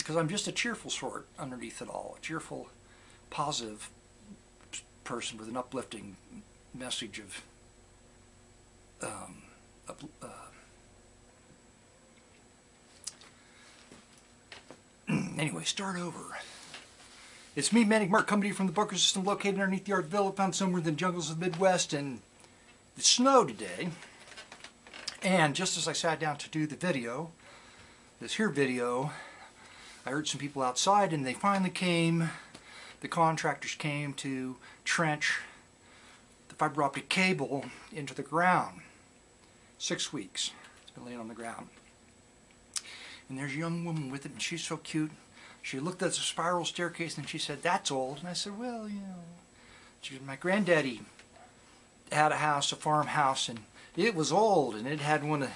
because I'm just a cheerful sort underneath it all, a cheerful, positive person with an uplifting message of anyway, start over. It's me, Manic Mark, coming to you from the bunker system located underneath the Art Villa, found somewhere in the jungles of the Midwest, and it snowed today. And just as I sat down to do the video, this here video, I heard some people outside, and they finally came, the contractors came to trench the fiber optic cable into the ground. 6 weeks it's been laying on the ground. And there's a young woman with it, and she's so cute. She looked at the spiral staircase and she said, "That's old." And I said, "Well, you know." She said, "My granddaddy had a house, a farmhouse, and it was old, and it had one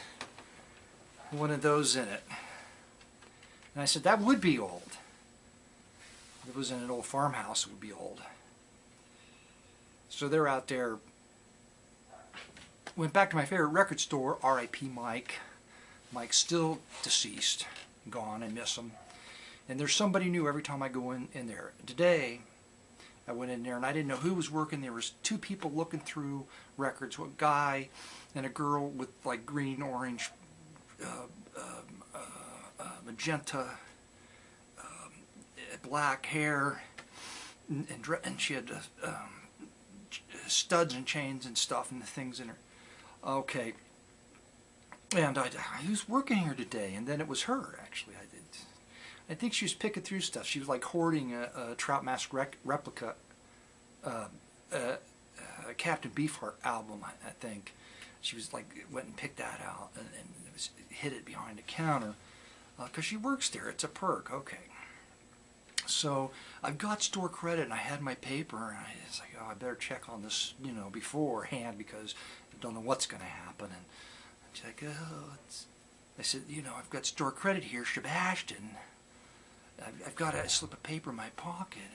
of those in it." And I said, "That would be old. If it was in an old farmhouse, it would be old." So they're out there. Went back to my favorite record store, R.I.P. Mike. Mike's still deceased, gone. I miss him. And there's somebody new every time I go in there. Today, I went in there and I didn't know who was working. There was two people looking through records, a guy and a girl with like green, orange, magenta, black hair, and she had studs and chains and stuff and the things in her. Okay. And I was working here today, and then it was her, actually. I think she was picking through stuff. She was like hoarding a Trout Mask replica, Captain Beefheart album, I think. She was like, went and picked that out and hid it behind a counter because she works there. It's a perk. Okay. So I've got store credit, and I had my paper, and I was like, "Oh, I better check on this, you know, beforehand because I don't know what's going to happen." And she's like, "Oh, I said, "You know, I've got store credit here, Sebastian. I've got a slip of paper in my pocket."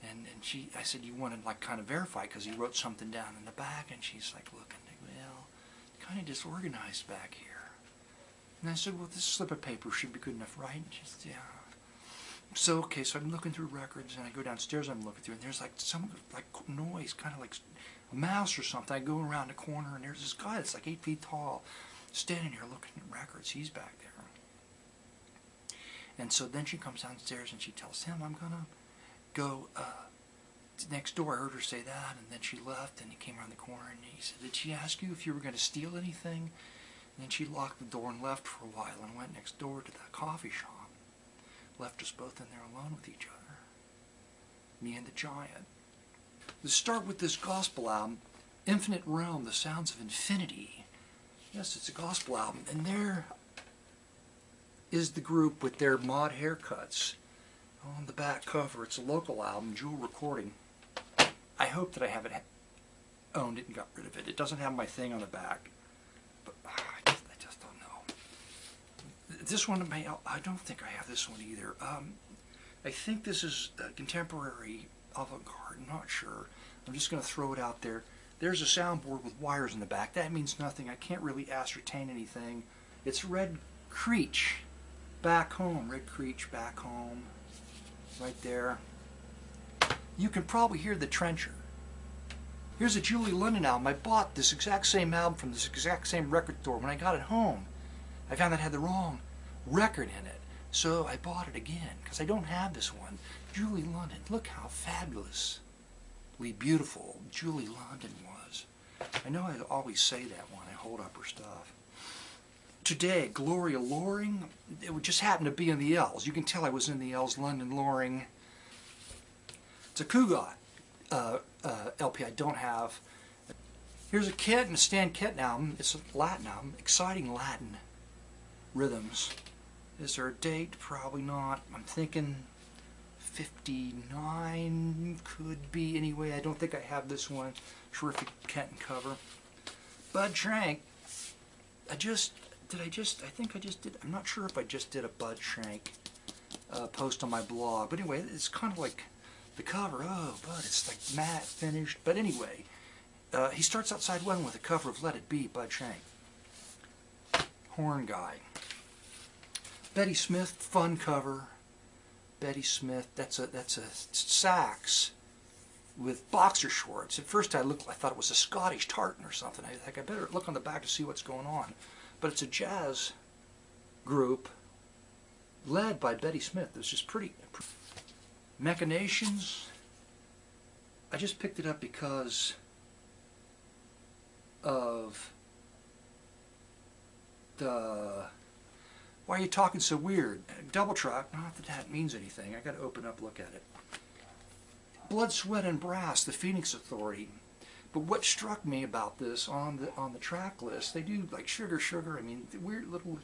And I said, "You want to like kind of verify because he wrote something down in the back?" And she's like looking, "Well, kind of disorganized back here." And I said, "Well, this slip of paper should be good enough, right?" And she said, "Yeah." So, okay, so I'm looking through records, and I go downstairs, I'm looking through, and there's like some like noise, kind of like a mouse or something. I go around the corner, and there's this guy that's like 8 feet tall, standing here looking at records. He's back there. And so then she comes downstairs, and she tells him, "I'm going to go next door." I heard her say that, and then she left, and he came around the corner, and he said, "Did she ask you if you were going to steal anything?" And then she locked the door and left for a while and went next door to that coffee shop. Left us both in there alone with each other. Me and the giant. Let's start with this gospel album, Infinite Realm, The Sounds of Infinity. Yes, it's a gospel album. And there is the group with their mod haircuts on the back cover. It's a local album, Jewel Recording. I hope that I haven't owned it and got rid of it. It doesn't have my thing on the back. But I just don't know. This one, I don't think I have this one either. I think this is contemporary avant-garde. I'm not sure. I'm just going to throw it out there. There's a soundboard with wires in the back. That means nothing. I can't really ascertain anything. It's Red Creech, Back Home. Red Creech, Back Home. Right there. You can probably hear the trencher. Here's a Julie London album. I bought this exact same album from this exact same record store. When I got it home, I found that it had the wrong record in it. So I bought it again because I don't have this one. Julie London. Look how fabulously beautiful Julie London was. I know I always say that when I hold up her stuff. Today, Gloria Loring. It would just happen to be in the L's. You can tell I was in the L's. London Loring. It's a Kugat LP I don't have. Here's a Kit and a Stan Kenton album. It's a Latin album. Exciting Latin rhythms. Is there a date? Probably not. I'm thinking 59 could be. Anyway, I don't think I have this one. Terrific Kenton cover. Bud Shank. I think I just did. I'm not sure if I just did a Bud Shank post on my blog. But anyway, it's kind of like the cover. Oh, Bud, it's like matte finished. But anyway, he starts out side one with a cover of Let It Be, Bud Shank. Horn Guy. Betty Smith, fun cover. Betty Smith. That's a sax with boxer shorts. At first I thought it was a Scottish tartan or something. I better look on the back to see what's going on. But it's a jazz group led by Betty Smith. It's just pretty. Machinations. I just picked it up because of the... Why are you talking so weird? Double track, not that that means anything. I got to open up, look at it. Blood, Sweat, and Brass, the Phoenix Authority. But what struck me about this on the track list, they do like Sugar Sugar. I mean, weird little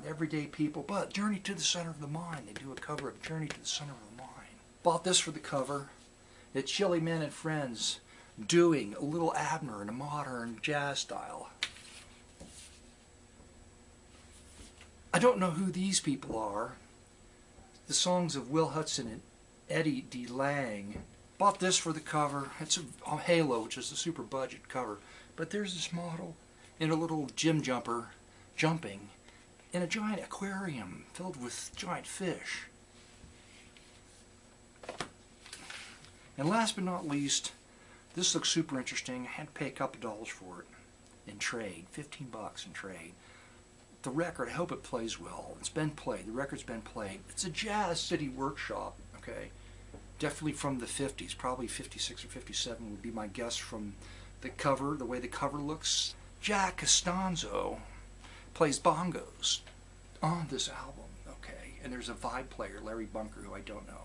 everyday people. But Journey to the Center of the Mind, they do a cover of Journey to the Center of the Mind. Bought this for the cover. It's Chili Men and Friends doing a little Abner in a modern jazz style. I don't know who these people are. The songs of Will Hudson and Eddie D. Lang. Bought this for the cover. It's a Halo, which is a super budget cover. But there's this model in a little gym jumper jumping in a giant aquarium filled with giant fish. And last but not least, this looks super interesting. I had to pay a couple dollars for it in trade, 15 bucks in trade. The record, I hope it plays well. It's been played. The record's been played. It's a Jazz City Workshop, okay? Definitely from the 50s, probably 56 or 57 would be my guess from the cover, the way the cover looks. Jack Costanzo plays bongos on this album, okay? And there's a vibe player, Larry Bunker, who I don't know.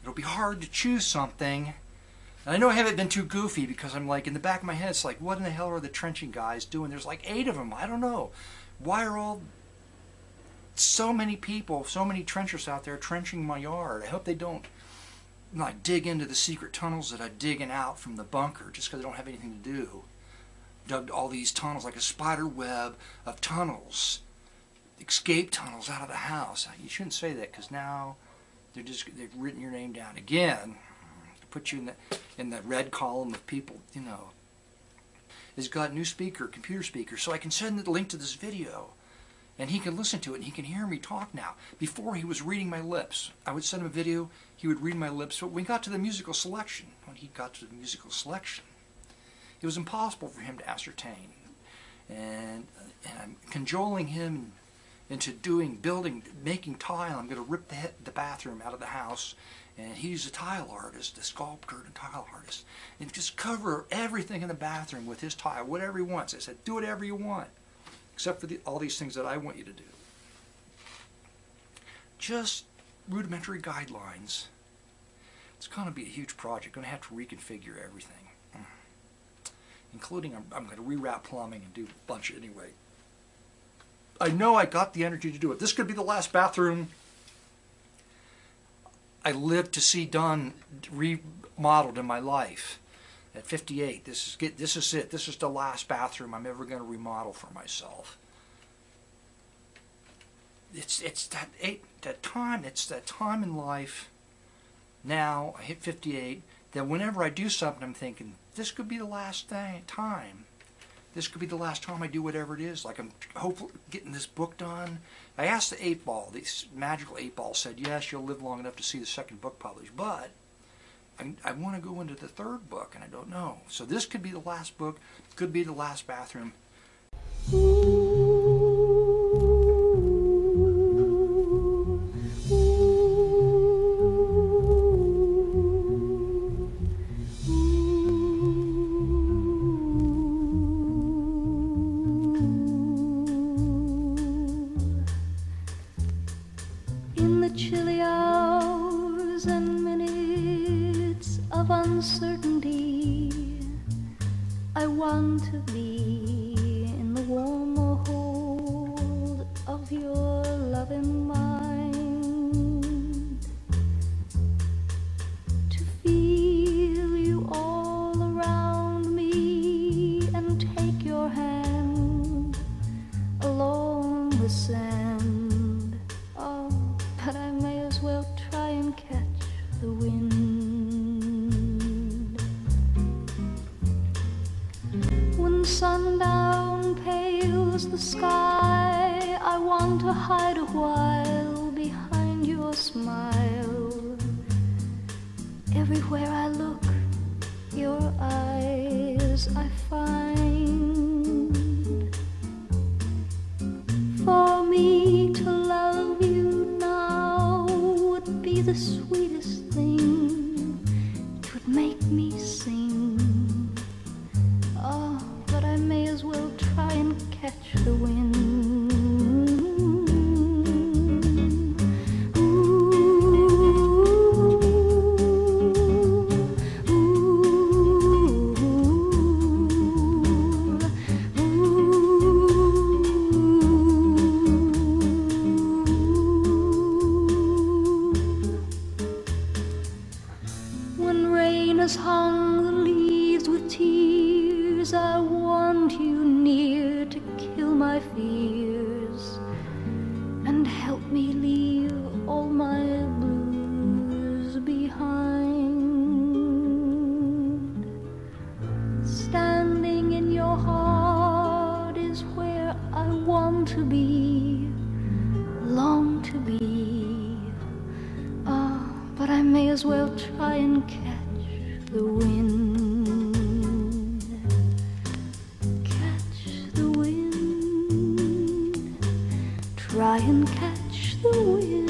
It'll be hard to choose something. And I know I haven't been too goofy because I'm like, in the back of my head, it's like, what in the hell are the trenching guys doing? There's like 8 of them. I don't know. Why are all so many people, so many trenchers out there trenching my yard? I hope they don't like dig into the secret tunnels that I'm digging out from the bunker just because I don't have anything to do. Dug all these tunnels like a spider web of tunnels, escape tunnels out of the house. You shouldn't say that because now they've written your name down again to put you in the red column of people, you know. He's got a new speaker, computer speaker, so I can send the link to this video and he can listen to it and he can hear me talk now. Before he was reading my lips. I would send him a video, he would read my lips, but when he got to the musical selection, it was impossible for him to ascertain. And I'm cajoling him into making tile. I'm going to rip the bathroom out of the house, and he's a tile artist, a sculptor and tile artist, and just cover everything in the bathroom with his tile, whatever he wants. I said, do whatever you want, except for all these things that I want you to do. Just rudimentary guidelines. It's going to be a huge project. Going to have to reconfigure everything, including I'm going to rewrap plumbing and do a bunch anyway. I know I got the energy to do it. This could be the last bathroom I lived to see done, remodeled in my life. At 58, this is it. This is the last bathroom I'm ever going to remodel for myself. It's that time in life. Now I hit 58. That whenever I do something, I'm thinking this could be the last time. This could be the last time I do whatever it is. Like I'm hopefully getting this book done. I asked the 8-ball, this magical 8-ball said, yes, you'll live long enough to see the second book published, but I want to go into the third book, and I don't know. So this could be the last book, could be the last bathroom. In the chilly hours and minutes of uncertainty, I want to be in the warmer hold of your loving mind, to feel you all around me and take your hand along the sand. Oh, but I may as well try and catch the wind. When sundown pales the sky, I want to hide a while behind your smile. the sweetest thing. It would make me sing. Oh, but I may as well try and catch the wind. When rain has hung the leaves with tears, I want you near to kill my fears and help me leave all my blues behind. Standing in your heart is where I want to be, long to be. Ah, but I may as well try and catch the wind. Catch the wind. Try and catch the wind.